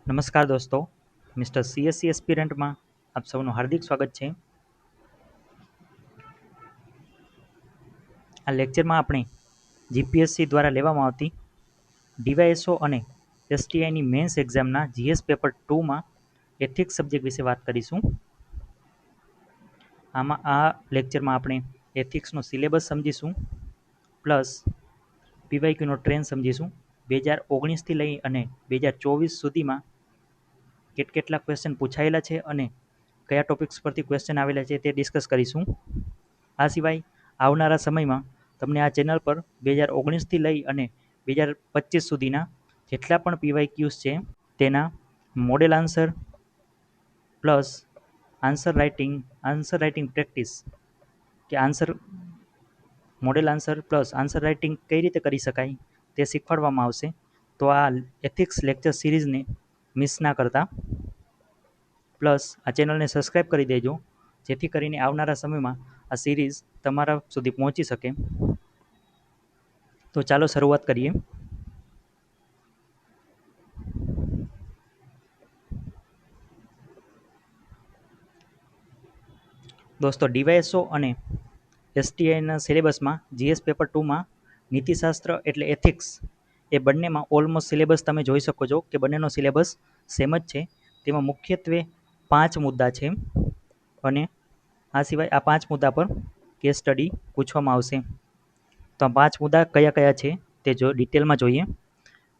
નમસ્કાર દોસ્તો, mister CSC એસ્પિરન્ટમાં આપ સૌનું હાર્દિક સ્વાગત છે. આ લેક્ચરમાં આપણે જીપીએસસી દ્વારા લેવામાં આવતી ડીવાયએસઓ અને એસટીઆઈની મેન્સ એક્ઝામના જીએસ પેપર 2માં એથિક્સ સબ્જેક્ટ વિશે વાત કરીશું. આ લેક્ચરમાં આપણે એથિક્સનો સિલેબસ સમજીશું, પ્લસ પીવાયક્યુનો ટ્રેન્ડ સમજીશું. 2019થી લઈ અને 2024 સુધીમાં કેટલા ક્વેશ્ચન પૂછાયેલા છે અને કયા ટોપિક્સ પરથી ક્વેશ્ચન આવેલા છે તે ડિસ્કસ કરીશું. આ સિવાય આવનારા સમયમાં તમને આ ચેનલ પર 2019થી લઈ અને 2025 સુધીના જેટલા પણ પીવાયક્યુઝ છે તેના model answer plus answer writing practice કે model answer plus answer writing કઈ રીતે કરી શકાય તે શીખવાડવામાં આવશે. તો આ એથિક્સ લેક્ચર સિરીઝને મિસ ના કરતા, પ્લસ આ ચેનલને સબસ્ક્રાઈબ કરી દેજો જેથી કરીને આવનારા સમયમાં આ સિરીઝ તમારા સુધી પહોંચી શકે. તો ચાલો શરૂઆત કરીએ. દોસ્તો, ડીવાયએસઓ અને એસટીઆઈના સિલેબસમાં જીએસ પેપર 2માં નીતિશાસ્ત્ર એટલે એથિક્સ એ બંનેમાં ઓલમોસ્ટ સિલેબસ તમે જોઈ શકો છો કે બંનેનો સિલેબસ સેમ જ છે. તેમાં મુખ્યત્વે 5 મુદ્દા છે અને આ સિવાય આ 5 મુદ્દા પર કેસ સ્ટડી પૂછવામાં આવશે. તો આ 5 મુદ્દા કયા કયા છે તે ડિટેલમાં જોઈએ.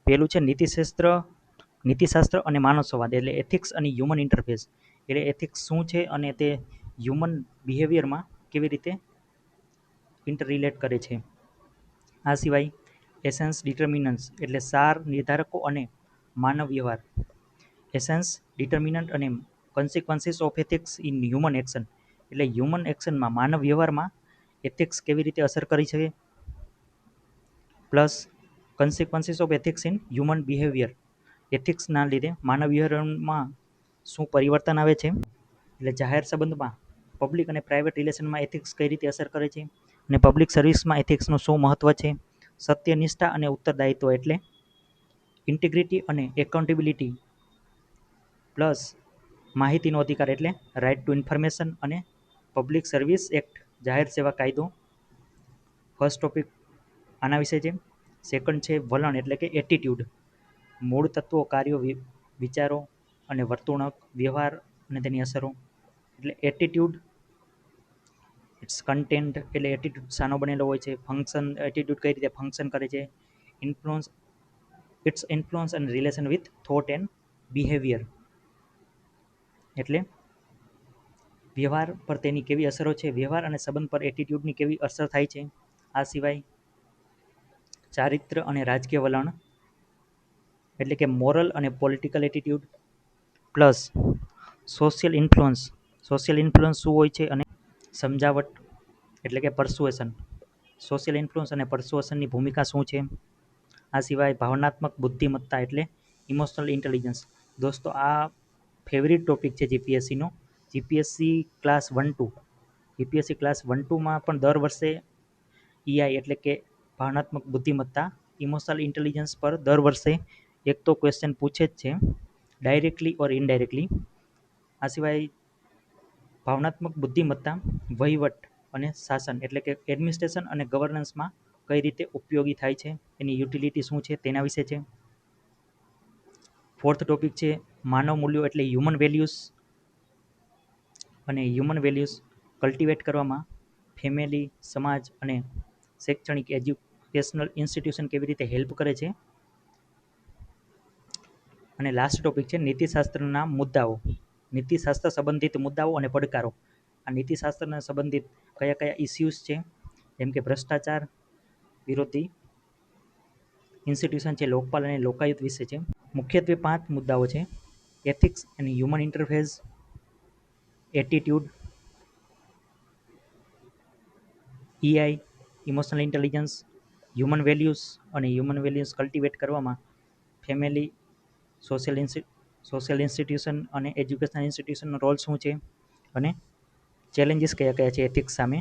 પહેલું છે નીતિશાસ્ત્ર અને માનવ સંવાદ એટલે એથિક્સ અને હ્યુમન ઇન્ટરફેસ એટલે એથિક્સ શું છે અને તે હ્યુમન બિહેવિયરમાં કેવી રીતે ઇન્ટર રિલેટ કરે છે. આ સિવાય એસેન્સ ડિટર્મિનન્ટ્સ એટલે સાર નિર્ધારકો અને માનવ વ્યવહાર. એસેન્સ ડિટર્મિનન્ટ અને consequences of ethics in human action એટલે હ્યુમન એક્શનમાં માનવ વ્યવહારમાં એથિક્સ કેવી રીતે અસર કરી શકે. Plus consequences of ethics in human behaviour એથિક્સના લીધે માનવ વ્યવહારમાં શું પરિવર્તન આવે છે. એટલે જાહેર સંબંધમાં પબ્લિક અને પ્રાઇવેટ રિલેશનમાં એથિક્સ કઈ રીતે અસર કરે છે અને પબ્લિક સર્વિસમાં એથિક્સનું શું મહત્ત્વ છે. સત્યનિષ્ઠા અને ઉત્તરદાયિત્વ એટલે ઇન્ટિગ્રિટી અને એકાઉન્ટેબિલિટી. પ્લસ માહિતીનો અધિકાર એટલે રાઇટ ટુ ઇન્ફોર્મેશન અને પબ્લિક સર્વિસ એક્ટ જાહેર સેવા કાયદો. ફર્સ્ટ ટોપિક આના વિશે છે. સેકન્ડ છે વલણ એટલે કે એટીટ્યૂડ, મૂળ તત્વો, કાર્યો, વિચારો અને વર્તણૂક, વ્યવહાર અને તેની અસરો. એટલે એટીટ્યૂડ ઇટ્સ કન્ટેન્ટ એટલે એટીટ્યૂડ શાનો બનેલો હોય છે. ફંક્શન એટીટ્યૂડ કઈ રીતે ફંક્શન કરે છે. Influence and relation with thought and behaviour એટલે વ્યવહાર પર તેની કેવી અસરો છે, વ્યવહાર અને સંબંધ પર એટીટ્યૂડની કેવી અસર થાય છે. આ સિવાય ચારિત્ર અને રાજકીય વલણ એટલે કે મોરલ અને political attitude. Plus social influence શું હોય છે અને સમજાવટ એટલે કે પરસુએશન. સોશિયલ ઇન્ફ્લુઅન્સ અને પરસુએશનની ભૂમિકા શું છે. આ સિવાય ભાવનાત્મક બુદ્ધિમત્તા એટલે ઇમોશનલ ઇન્ટેલિજન્સ. દોસ્તો, આ ફેવરિટ ટોપિક છે જીપીએસસીનો. જીપીએસસી ક્લાસ 1-2માં પણ દર વર્ષે ઈઆઈ એટલે કે ભાવનાત્મક બુદ્ધિમત્તા ઇમોશનલ ઇન્ટેલિજન્સ પર દર વર્ષે એક તો ક્વેશ્ચન પૂછે જ છે, ડાયરેક્ટલી ઓર ઇનડાયરેક્ટલી. આ સિવાય ભાવનાત્મક બુદ્ધિમત્તા વહીવટ અને શાસન એટલે કે એડમિનિસ્ટ્રેશન અને ગવર્નન્સમાં કઈ રીતે ઉપયોગી થાય છે, એની યુટિલિટી શું છે તેના વિશે છે. ફોર્થ ટોપિક છે માનવ મૂલ્યો એટલે હ્યુમન વેલ્યુઝ અને હ્યુમન વેલ્યુઝ કલ્ટિવેટ કરવામાં ફેમિલી, સમાજ અને શૈક્ષણિક એજ્યુકેશનલ ઇન્સ્ટિટ્યુશન કેવી રીતે હેલ્પ કરે છે. અને લાસ્ટ ટોપિક છે નીતિશાસ્ત્રના મુદ્દાઓ, નીતિશાસ્ત્ર સંબંધિત મુદ્દાઓ અને પડકારો. આ નીતિશાસ્ત્રના સંબંધિત કયા કયા ઇસ્યુઝ છે, જેમ કે ભ્રષ્ટાચાર વિરોધી ઇન્સ્ટિટ્યુશન છે, લોકપાલ અને લોકાયુક્ત વિશે છે. મુખ્યત્વે 5 મુદ્દાઓ છે: એથિક્સ અને human interface, attitude, EI emotional intelligence, human values અને હ્યુમન વેલ્યુઝ કલ્ટિવેટ કરવામાં ફેમિલી, સોશિયલ ઇન્સ્ટિટ્યુશન અને એજ્યુકેશનલ ઇન્સ્ટિટ્યુશનનો રોલ શું છે અને ચેલેન્જીસ કયા કયા છે એથિક્સ સામે.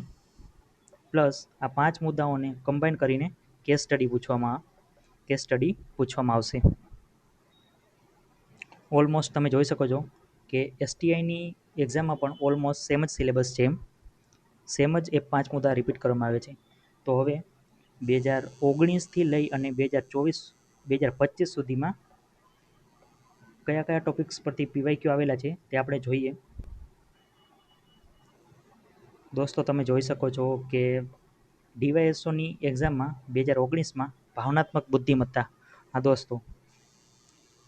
પ્લસ આ 5 મુદ્દાઓને કમ્બાઈન કરીને કેસ સ્ટડી પૂછવામાં આવશે. ઓલમોસ્ટ તમે જોઈ શકો છો કે એસટીઆઈની એક્ઝામમાં પણ ઓલમોસ્ટ સેમ જ સિલેબસ છે. સેમ જ એ 5 મુદ્દા રિપીટ કરવામાં આવે છે. તો હવે 2019થી લઈ અને 2025 સુધીમાં કયા કયા ટોપિક્સ પરથી પીવાયક્યુ આવેલા છે તે આપણે જોઈએ. દોસ્તો તમે જોઈ શકો છો કે ડીવાયએસઓની એક્ઝામમાં 2019માં ભાવનાત્મક બુદ્ધિમત્તા, હા દોસ્તો,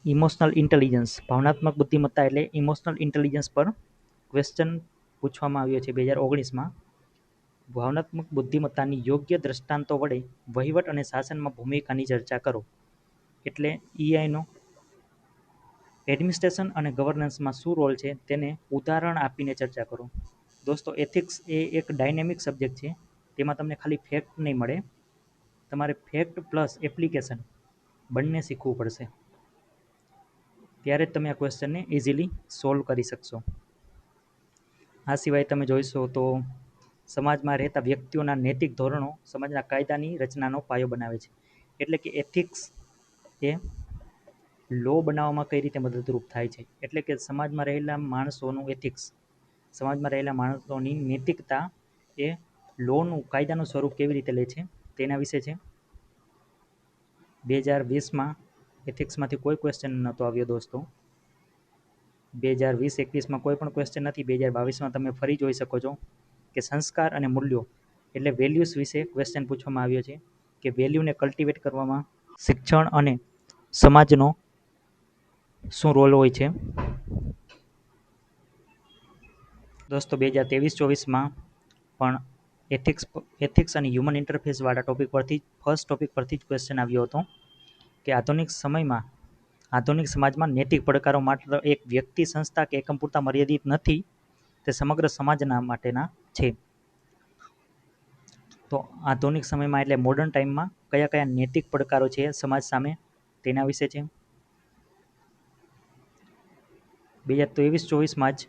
ઇમોશનલ ઇન્ટેલિજન્સ, ભાવનાત્મક બુદ્ધિમત્તા એટલે ઇમોશનલ ઇન્ટેલિજન્સ પર ક્વેશ્ચન પૂછવામાં આવ્યો છે 2019માં. ભાવનાત્મક બુદ્ધિમત્તાની યોગ્ય દ્રષ્ટાંતો વડે વહીવટ અને શાસનમાં ભૂમિકાની ચર્ચા કરો. એટલે ઈઆઈનો એડમિનિસ્ટ્રેશન અને ગવર્નન્સમાં શું રોલ છે તેને ઉદાહરણ આપીને ચર્ચા કરો. દોસ્તો એથિક્સ એ એક ડાયનેમિક સબ્જેક્ટ છે. તેમાં તમને ખાલી ફેક્ટ નહીં મળે, તમારે ફેક્ટ પ્લસ એપ્લિકેશન બંને શીખવું પડશે. ત્યારે જ તમે આ ક્વેશ્ચનને ઇઝીલી સોલ્વ કરી શકશો. આ સિવાય તમે જોઈશો તો સમાજમાં રહેતા વ્યક્તિઓના નૈતિક ધોરણો સમાજના કાયદાની રચનાનો પાયો બનાવે છે. એટલે કે એથિક્સ એ લો બનાવવામાં કઈ રીતે મદદરૂપ થાય છે. એટલે કે સમાજમાં રહેલા માણસોનું એથિક્સ, સમાજમાં રહેલા માણસોની નૈતિકતા એ લોનું, કાયદાનું સ્વરૂપ કેવી રીતે લે છે તેના વિશે છે. 2020માં એથિક્સમાંથી કોઈ ક્વેશ્ચન નહોતો આવ્યો દોસ્તો. 2020-21માં કોઈ પણ ક્વેશ્ચન નથી. 2022માં તમે ફરી જોઈ શકો છો કે સંસ્કાર અને મૂલ્યો એટલે વેલ્યુઝ વિશે ક્વેશ્ચન પૂછવામાં આવ્યો છે કે વેલ્યુને કલ્ટિવેટ કરવામાં શિક્ષણ અને સમાજનો શું રોલ હોય છે. દોસ્તો 2023-24માં પણ એથિક્સ અને હ્યુમન ઇન્ટરફેસવાળા ટોપિક પરથી ફર્સ્ટ ટોપિક પરથી જ ક્વેશ્ચન આવ્યો હતો કે આધુનિક સમાજમાં નૈતિક પડકારો માત્ર એક વ્યક્તિ, સંસ્થા કે એકમ પૂરતા મર્યાદિત નથી, તે સમગ્ર સમાજના માટેના છે. તો આધુનિક સમયમાં એટલે મોડર્ન ટાઈમમાં કયા કયા નૈતિક પડકારો છે સમાજ સામે તેના વિશે છે. 2023-24માં જ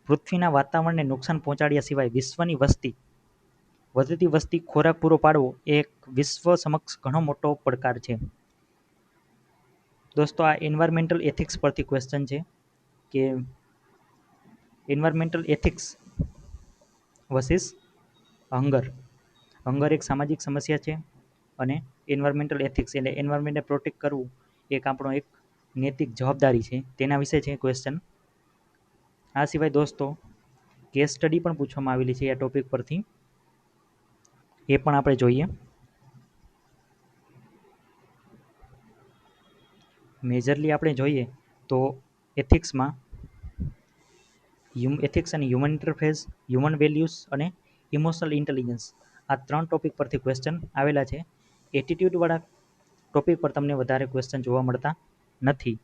પૃથ્વીના વાતાવરણને નુકસાન પહોંચાડ્યા સિવાય વિશ્વની વધતી વસ્તી ખોરાક પૂરો પાડવો એ એક વિશ્વ સમક્ષ ઘણો મોટો પડકાર છે. દોસ્તો આ એન્વાયરમેન્ટલ એથિક્સ પરથી ક્વેશ્ચન છે કે એન્વાયરમેન્ટલ એથિક્સ વર્સિસ હંગર એક સામાજિક સમસ્યા છે અને એન્વાયરમેન્ટલ એથિક્સ એટલે એન્વાયરમેન્ટને પ્રોટેક્ટ કરવું એક આપણો એક નૈતિક જવાબદારી છે. તેના વિશે છે ક્વેશ્ચન. આ સિવાય દોસ્તો કેસ સ્ટડી પણ પૂછવામાં આવેલી છે આ ટોપિક પરથી, એ પણ આપણે જોઈએ. મેજરલી આપણે જોઈએ તો એથિક્સ અને હ્યુમન ઇન્ટરફેસ, હ્યુમન વેલ્યુઝ અને ઇમોશનલ ઇન્ટેલિજન્સ આ 3 ટોપિક પરથી ક્વેશ્ચન આવેલા છે. એટીટ્યૂડવાળા ટોપિક પર તમને વધારે ક્વેશ્ચન જોવા મળતા નથી.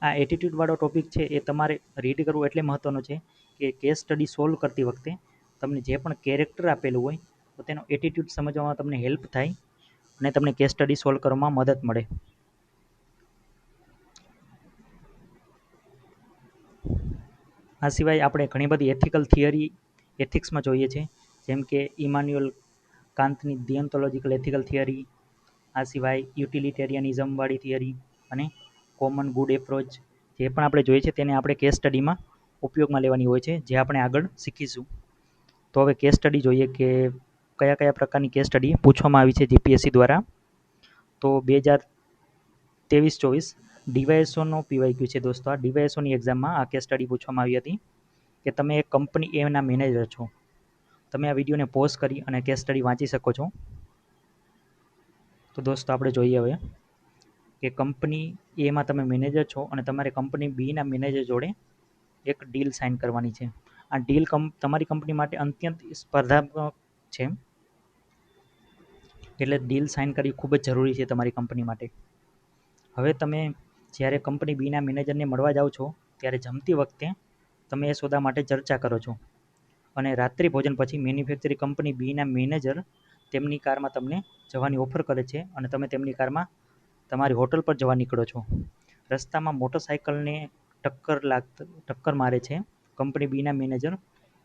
આ એટીટ્યૂડવાળો ટોપિક છે એ તમારે રીડ કરવું એટલે મહત્ત્વનો છે કે કેસ સ્ટડી સોલ્વ કરતી વખતે તમને જે પણ કેરેક્ટર આપેલું હોય તો તેનો એટીટ્યૂડ સમજવામાં તમને હેલ્પ થાય અને તમને કેસ સ્ટડી સોલ્વ કરવામાં મદદ મળે. આ સિવાય આપણે ઘણી બધી એથિકલ થિયરી એથિક્સમાં જોઈએ છે, જેમ કે ઇમાન્યુઅલ કાન્તની ડિયોન્ટોલોજિકલ એથિકલ થિયરી, આ સિવાય યુટિલિટેરિયનિઝમવાળી થિયરી અને કોમન ગુડ એપ્રોચ જે પણ આપણે જોઈએ છે તેને આપણે કેસ સ્ટડીમાં ઉપયોગમાં લેવાની હોય છે, જે આપણે આગળ શીખીશું. તો હવે કેસ સ્ટડી જોઈએ કે કયા કયા પ્રકારની કેસ સ્ટડી પૂછવામાં આવી છે જીપીએસસી દ્વારા. તો 2023-24 ડીવાયએસઓનો પીવાયક્યુ છે દોસ્તો. આ ડીવાયએસઓની એક્ઝામમાં આ કેસ સ્ટડી પૂછવામાં આવી હતી કે તમે એક કંપની એના મેનેજર છો. તમે આ વિડીયોને પોઝ કરી અને કેસ સ્ટડી વાંચી શકો છો. તો દોસ્તો આપણે જોઈએ હવે કે કંપની એમાં તમે મેનેજર છો અને તમારે કંપની બીના મેનેજર જોડે એક ડીલ સાઇન કરવાની છે. આ ડીલ તમારી કંપની માટે અત્યંત સ્પર્ધાત્મક છે, એટલે ડીલ સાઇન કરવી ખૂબ જ જરૂરી છે તમારી કંપની માટે. હવે તમે જ્યારે કંપની બીના મેનેજરને મળવા જાઓ છો ત્યારે જમતી વખતે તમે એ સોદા માટે ચર્ચા કરો છો અને રાત્રિ ભોજન પછી મેન્યુફેક્ચરિંગ કંપની બીના મેનેજર તેમની કારમાં તમને જવાની ઓફર કરે છે અને તમે તેમની કારમાં તમારી હોટલ પર જવા નીકળો છો. રસ્તામાં મોટરસાઇકલને ટક્કર મારે છે. કંપની બીના મેનેજર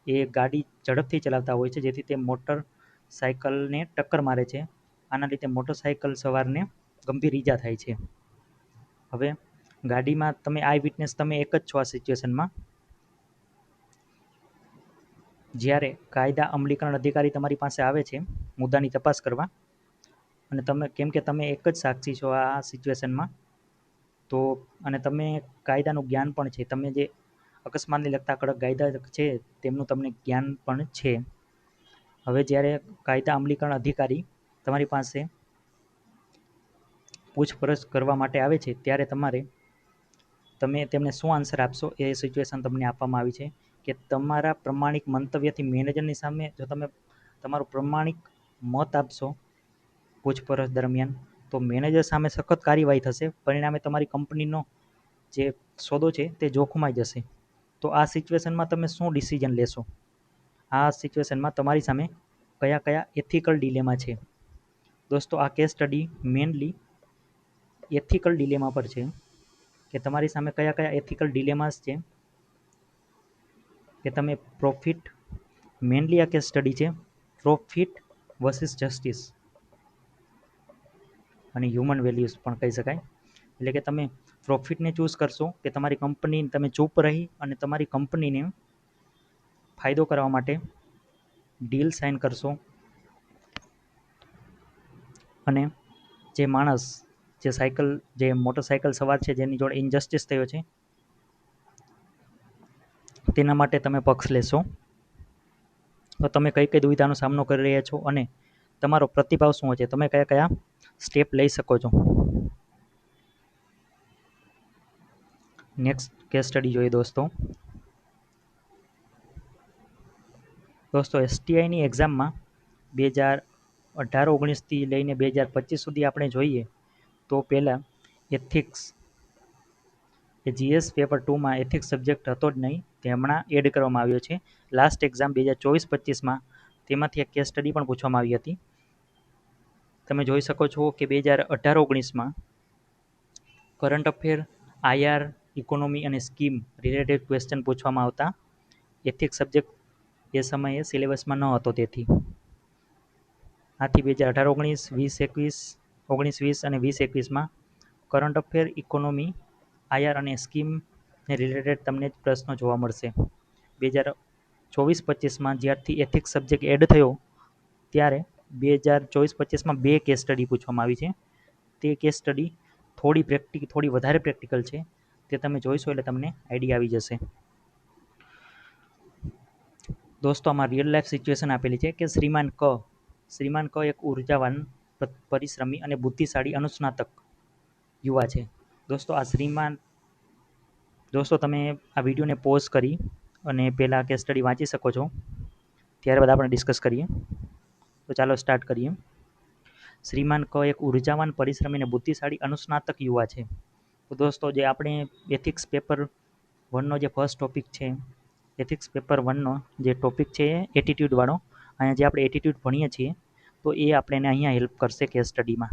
એ ગાડી ઝડપથી ચલાવતા હોય છે, જેથી તે મોટરસાઇકલને ટક્કર મારે છે. આના લીધે મોટરસાઇકલ સવારને ગંભીર ઈજા થાય છે. હવે ગાડીમાં તમે આઈ વિટનેસ તમે એક જ છો આ સિચ્યુએશનમાં. જ્યારે કાયદા અમલીકરણ અધિકારી તમારી પાસે આવે છે મુદ્દાની તપાસ કરવા, અને કેમ કે તમે એક જ સાક્ષી છો આ સિચ્યુએશનમાં, તો અને તમે કાયદાનું જ્ઞાન પણ છે, તમે જે અકસ્માતને લગતા કડક કાયદા છે તેમનું તમને જ્ઞાન પણ છે. હવે જ્યારે કાયદા અમલીકરણ અધિકારી તમારી પાસે પૂછપરછ કરવા માટે આવે છે ત્યારે તમે તેમને શું આન્સર આપશો એ સિચ્યુએશન તમને આપવામાં આવી છે કે તમારા પ્રમાણિક મંતવ્યથી મેનેજરની સામે જો તમે તમારો પ્રમાણિક મત આપશો પૂછપરછ દરમિયાન, તો મેનેજર સામે સખત કાર્યવાહી થશે. પરિણામે તમારી કંપનીનો જે સોદો છે તે જોખમાઈ જશે. તો આ સિચ્યુએશનમાં તમે શું ડિસિઝન લેશો? આ સિચ્યુએશનમાં તમારી સામે કયા કયા એથિકલ ડિલેમા છે? દોસ્તો, આ કેસ સ્ટડી મેનલી એથિકલ ડિલેમા પર છે કે તમારી સામે કયા કયા એથિકલ ડિલેમાસ છે કે તમે મેનલી આ કેસ સ્ટડી છે પ્રોફિટ વર્સિસ જસ્ટિસ અને હ્યુમન વેલ્યુઝ પણ કહી શકાય. એટલે કે તમે પ્રોફિટને ચૂઝ કરશો કે તમારી કંપની તમે ચૂપ રહી અને તમારી કંપનીને ફાયદો કરવા માટે ડીલ સાઇન કરશો, અને જે માણસ જે મોટરસાઇકલ સવાર છે જેની જોડે ઇનજસ્ટિસ થયો છે તેના માટે તમે પક્ષ લેશો. તો તમે કઈ કઈ દુવિધાનો સામનો કરી રહ્યા છો અને તમારો પ્રતિભાવ શું છે, તમે કયા કયા સ્ટેપ લઈ શકો છો? નેક્સ્ટ કેસ સ્ટડી જોઈએ દોસ્તો. એસટીઆઈની એક્ઝામમાં 2018-19થી લઈને 2025 સુધી આપણે જોઈએ તો પહેલાં એથિક્સ એ જીએસ પેપર 2માં એથિક્સ સબ્જેક્ટ હતો જ નહીં, તે હમણાં એડ કરવામાં આવ્યો છે. લાસ્ટ એક્ઝામ 2024-25માં તેમાંથી એક કેસ સ્ટડી પણ પૂછવામાં આવી હતી. તમે જોઈ શકો છો કે 2018-19માં કરંટ અફેર, આઈઆર, ઇકોનોમી અને સ્કીમ રિલેટેડ ક્વેશ્ચન પૂછવામાં આવતા. એથિક્સ સબ્જેક્ટ એ સમયે સિલેબસમાં ન હતો, તેથી આથી 2018-19, 2021, 19-20 અને 20-21માં કરંટ અફેર, ઇકોનોમી, આઈઆર અને સ્કીમને રિલેટેડ તમને પ્રશ્નો જોવા મળશે. 2024-25માં જ્યારથી એથિક્સ સબ્જેક્ટ એડ થયો ત્યારે 2024-25માં 2 કેસ સ્ટડી પૂછવામાં આવી છે. તે કેસ સ્ટડી થોડી વધારે પ્રેક્ટિકલ છે, તે તમે જોઈશો એટલે તમને આઈડિયા આવી જશે. દોસ્તો, આમાં રિયલ લાઈફ સિચ્યુએશન આપેલી છે કે શ્રીમાન ક એક ઉર્જાવાન, પરિશ્રમી અને બુદ્ધિશાળી અનુસ્નાતક યુવા છે. દોસ્તો તમે આ વિડીયોને પોઝ કરી અને પહેલાં કેસ સ્ટડી વાંચી શકો છો, ત્યારબાદ આપણે ડિસ્કસ કરીએ. તો ચાલો સ્ટાર્ટ કરીએ. શ્રીમાન ક એક ઉર્જાવાન, પરિશ્રમી અને બુદ્ધિશાળી અનુસ્નાતક યુવા છે. તો દોસ્તો, જે આપણે એથિક્સ પેપર 1નો જે ફર્સ્ટ ટોપિક છે, એથિક્સ પેપર 1નો જે ટોપિક છે એટીટ્યૂડવાળો, અહીંયા જે આપણે એટીટ્યૂડ ભણીએ છીએ તો એ આપણને અહીંયા હેલ્પ કરશે કેસ સ્ટડીમાં.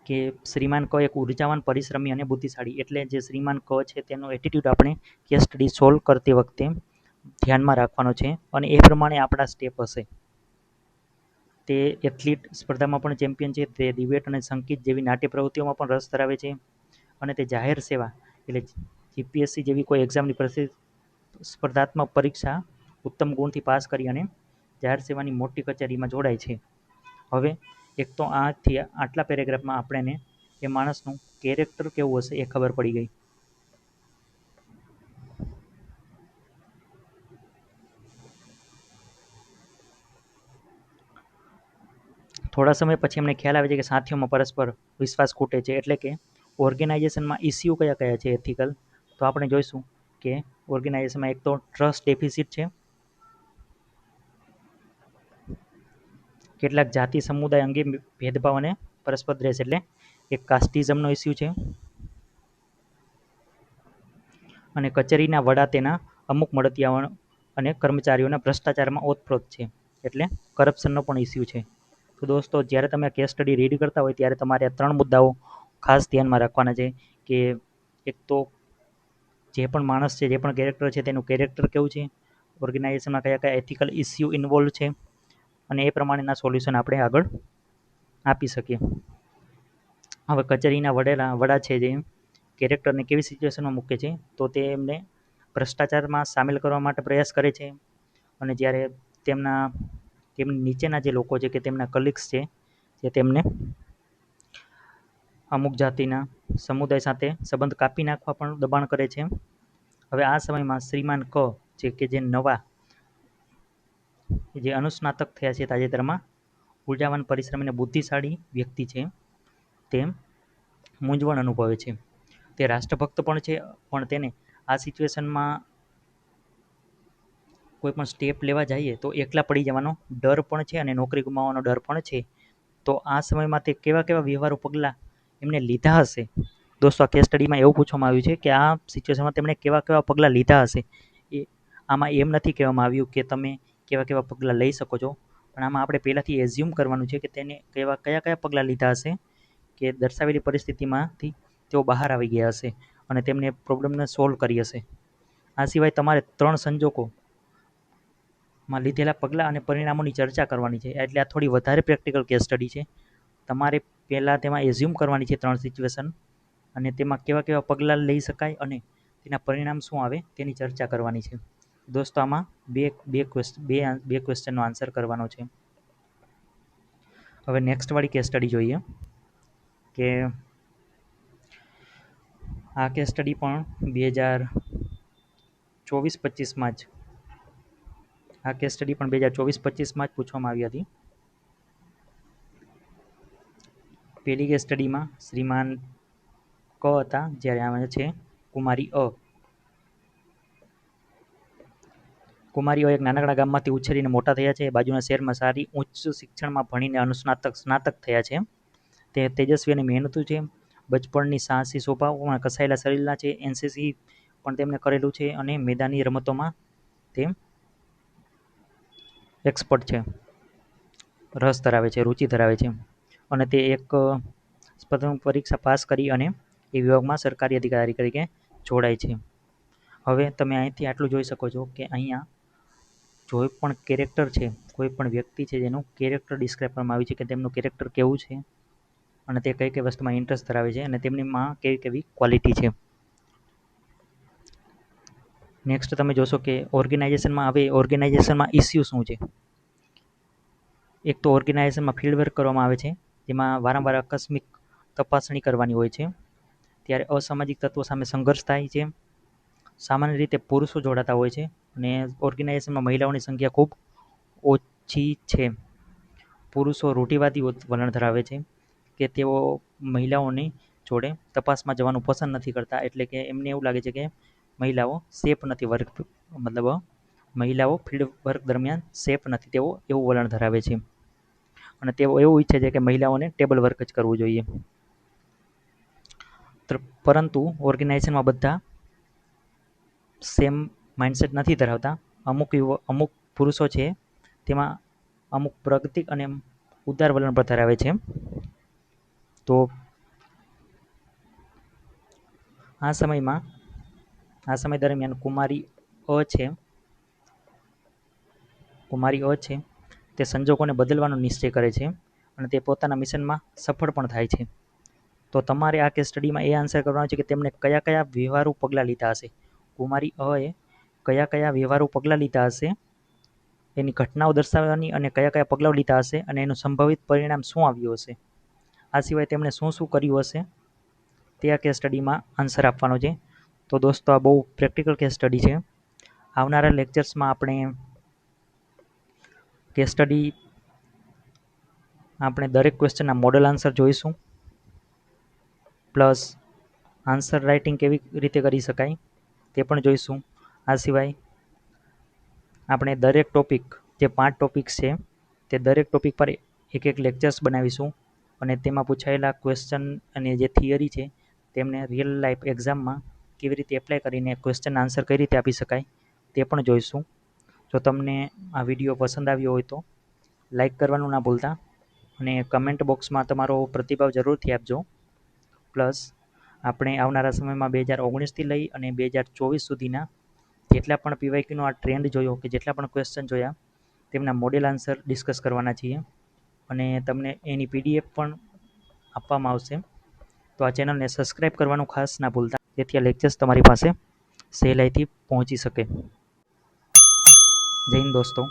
કે શ્રીમાન ક એક ઉર્જાવાન, પરિશ્રમી અને બુદ્ધિશાળી, એટલે જે શ્રીમાન ક છે તેનો એટીટ્યૂડ આપણે કેસ સ્ટડી સોલ્વ કરતી વખતે ધ્યાનમાં રાખવાનો છે, અને એ પ્રમાણે આપણા સ્ટેપ હશે. તે એથ્લીટ સ્પર્ધામાં પણ ચેમ્પિયન છે, તે ડિબેટ અને સંગીત જેવી નાટ્ય પ્રવૃત્તિઓમાં પણ રસ ધરાવે છે, અને તે જાહેર સેવા એટલે જીપીએસસી જેવી કોઈ એક્ઝામની સ્પર્ધાત્મક પરીક્ષા ઉત્તમ ગુણથી પાસ કરી અને જાહેર સેવાની મોટી કચેરીમાં જોડાય છે. હવે એક તો આટલા પેરેગ્રાફમાં આપણને એ માણસનું કેરેક્ટર કેવું હશે એ ખબર પડી ગઈ. થોડા સમય પછી અમને ખ્યાલ આવે છે કે સાથીઓમાં પરસ્પર વિશ્વાસ ખૂટે છે, એટલે કે ઓર્ગેનાઇઝેશનમાં ઇસ્યુ કયા કયા છે એથિકલ. તો આપણે જોઈશું કે ઓર્ગેનાઇઝેશનમાં એક તો ટ્રસ્ટ ડેફિસિટ છે, કેટલાક જાતિ સમુદાય અંગે ભેદભાવ અને પરસ્પર દ્વેષ, એટલે એક કાસ્ટિઝમનો ઇસ્યુ છે, અને કચેરીના વડા તેના અમુક મળતિયાઓ અને કર્મચારીઓના ભ્રષ્ટાચારમાં ઓતપ્રોત છે, એટલે કરપ્શનનો પણ ઇસ્યુ છે. તો દોસ્તો, જ્યારે તમે કેસ સ્ટડી રીડ કરતા હોય ત્યારે તમારે આ 3 મુદ્દાઓ ખાસ ધ્યાનમાં રાખવાના છે કે એક તો જે પણ માણસ છે, જે પણ કેરેક્ટર છે તેનું કેરેક્ટર કેવું છે, ઓર્ગેનાઇઝેશનમાં કયા કયા એથિકલ ઇસ્યુ ઇન્વોલ્વ છે, અને એ પ્રમાણેના સોલ્યુશન આપણે આગળ આપી શકીએ. હવે કચેરીના વડા છે જે કેરેક્ટરને કેવી સિચ્યુએશનમાં મૂકે છે, તો તે એમને ભ્રષ્ટાચારમાં સામેલ કરવા માટે પ્રયાસ કરે છે. અને જ્યારે તેમની નીચેના જે લોકો છે કે તેમના કલીગ્સ છે, જે તેમને અમુક જાતિના સમુદાય સાથે સંબંધ કાપી નાખવા પણ દબાણ કરે છે. હવે આ સમયમાં શ્રીમાન ક જે નવા જે અનુસ્નાતક થયા છે તાજેતરમાં, ઉર્જાવાન, પરિશ્રમી અને બુદ્ધિશાળી વ્યક્તિ છે, તે મૂંઝવણ અનુભવે છે. તે રાષ્ટ્રભક્ત પણ છે, પણ તેને આ સિચ્યુએશનમાં કોઈ પણ સ્ટેપ લેવા જઈએ તો એકલા પડી જવાનો ડર પણ છે અને નોકરી ગુમાવવાનો ડર પણ છે. તો આ સમયમાં તે કેવા વ્યવહારુ પગલાં એમને લીધા હશે? દોસ્તો, આ કેસ સ્ટડીમાં એવું પૂછવામાં આવ્યું છે કે આ સિચ્યુએશનમાં તેમણે કેવા પગલાં લીધા હશે. એ આમાં એમ નથી કહેવામાં આવ્યું કે તમે કેવા પગલાં લઈ શકો છો, પણ આમાં આપણે પહેલાંથી એઝ્યુમ કરવાનું છે કે તેને કયા પગલાં લીધા હશે કે દર્શાવેલી પરિસ્થિતિમાંથી તેઓ બહાર આવી ગયા હશે અને તેમને પ્રોબ્લેમને સોલ્વ કરી હશે. આ સિવાય તમારે 3 સંજોગોમાં લીધેલા પગલાં અને પરિણામોની ચર્ચા કરવાની છે. એટલે આ થોડી વધારે પ્રેક્ટિકલ કેસ સ્ટડી છે. તમારે પહેલાં તેમાં એઝ્યુમ કરવાની છે 3 સિચ્યુએશન, અને તેમાં કેવા પગલાં લઈ શકાય અને તેના પરિણામ શું આવે તેની ચર્ચા કરવાની છે. દોસ્તો, આમાં બે ક્વેશ્ચનનો આન્સર કરવાનો છે. હવે નેક્સ્ટ વાળી કેસ સ્ટડી જોઈએ કે આ કેસ સ્ટડી પણ 2024-25માં જ પૂછવામાં આવી હતી. પહેલી કેસ સ્ટડીમાં શ્રીમાન ક હતા, જ્યારે આવે છે કુમારી અ. કુમારી અ એક નાનકડા ગામમાંથી ઉછરીને મોટા થયા છે. બાજુના શહેરમાં સારી ઉચ્ચ શિક્ષણમાં ભણીને સ્નાતક થયા છે. તે તેજસ્વી અને મહેનતુ છે. બચપણની સાહસી સ્વભાવ, કસાયેલા શરીરના છે. એનસીસી પણ તેમણે કરેલું છે અને મેદાની રમતોમાં તે એક્સપર્ટ છે, રસ ધરાવે છે, રુચિ ધરાવે છે. અને તે એક સ્પર્ધાત્મક પરીક્ષા પાસ કરી અને એ વિભાગમાં સરકારી અધિકારી તરીકે જોડાય છે. હવે તમે અહીંથી આટલું જોઈ શકો છો કે અહીંયા કોઈ પણ કેરેક્ટર છે, કોઈ પણ વ્યક્તિ છે જેનું કેરેક્ટર ડિસ્ક્રાઇબ કરવામાં આવ્યું છે કે તેમનું કેરેક્ટર કેવું છે અને તે કઈ વસ્તુમાં ઇન્ટરેસ્ટ ધરાવે છે અને તેમનીમાં કેવી ક્વોલિટી છે. નેક્સ્ટ તમે જોશો કે ઓર્ગેનાઇઝેશનમાં ઇસ્યુ શું છે. એક તો ઓર્ગેનાઇઝેશનમાં ફિલ્ડ વર્ક કરવામાં આવે છે, જેમાં વારંવાર આકસ્મિક તપાસણી કરવાની હોય છે. ત્યારે અસામાજિક તત્વો સામે સંઘર્ષ થાય છે. સામાન્ય રીતે પુરુષો જોડાતા હોય છે અને ઓર્ગેનાઇઝેશનમાં મહિલાઓની સંખ્યા ખૂબ ઓછી છે. પુરુષો રૂઢિવાદી વલણ ધરાવે છે કે તેઓ મહિલાઓની જોડે તપાસમાં જવાનું પસંદ નથી કરતા. એટલે કે એમને એવું લાગે છે કે મહિલાઓ સેફ નથી, મહિલાઓ ફિલ્ડ વર્ક દરમિયાન સેફ નથી, તેઓ એવું વલણ ધરાવે છે. અને તેઓ એવું ઈચ્છે છે કે મહિલાઓને ટેબલ વર્ક જ કરવું જોઈએ. પરંતુ ઓર્ગેનાઇઝેશનમાં બધા સેમ માઇન્ડસેટ નથી ધરાવતા. અમુક પુરુષો છે તેમાં અમુક પ્રાકૃતિક અને ઉદાર વલણ પર ધરાવે છે. તો આ સમય દરમિયાન કુમારી અ છે તે સંજોગોને બદલવાનો નિશ્ચય કરે છે અને તે પોતાના મિશનમાં સફળ પણ થાય છે. તો તમારે આ કેસ સ્ટડીમાં એ આન્સર કરવાનો છે કે તેમણે કયા વ્યવહારુ પગલાં લીધા હશે. કુમારી અએ કયા વ્યવહારુ પગલાં લીધા હશે, એની ઘટનાઓ દર્શાવવાની અને કયા પગલાં લીધા હશે અને એનું સંભવિત પરિણામ શું આવ્યું હશે. આ સિવાય તેમણે શું કર્યું હશે તે આ કેસ સ્ટડીમાં આન્સર આપવાનો છે. તો દોસ્તો, આ બહુ પ્રેક્ટિકલ કેસ સ્ટડી છે. આવનારા લેક્ચર્સમાં આપણે દરેક ક્વેશ્ચનના મોડલ આન્સર જોઈશું, પ્લસ આન્સર રાઇટિંગ કેવી રીતે કરી શકાય તે પણ જોઈશું. આ સિવાય આપણે દરેક ટોપિક, જે 5 ટોપિક્સ છે તે દરેક ટોપિક પર એક લેક્ચર્સ બનાવીશું અને તેમાં પૂછાયેલા ક્વેશ્ચન અને જે થિયરી છે તેમને રિયલ લાઈફ એક્ઝામમાં કેવી રીતે એપ્લાય કરીને ક્વેશ્ચન આન્સર કઈ રીતે આપી શકાય તે પણ જોઈશું. જો તમને આ વિડીયો પસંદ આવ્યો હોય તો લાઈક કરવાનું ના ભૂલતા અને કમેન્ટ બોક્સમાં તમારો પ્રતિભાવ જરૂરથી આપજો. પ્લસ આપણે આવનારા સમયમાં 2019થી લઈ અને 2024 સુધીના જેટલા પણ પીવાયક્યુનો આ ટ્રેન્ડ જોયો કે જેટલા પણ ક્વેશ્ચન જોયા તેમના મોડેલ આન્સર ડિસ્કસ કરવાના છીએ અને તમને એની પીડીએફ પણ આપવામાં આવશે. તો આ ચેનલને સબસ્ક્રાઈબ કરવાનું ખાસ ના ભૂલતા, જેથી આ લેક્ચર્સ તમારી પાસે સહેલાઈથી પહોંચી શકે. જય હિન્દ દોસ્તો.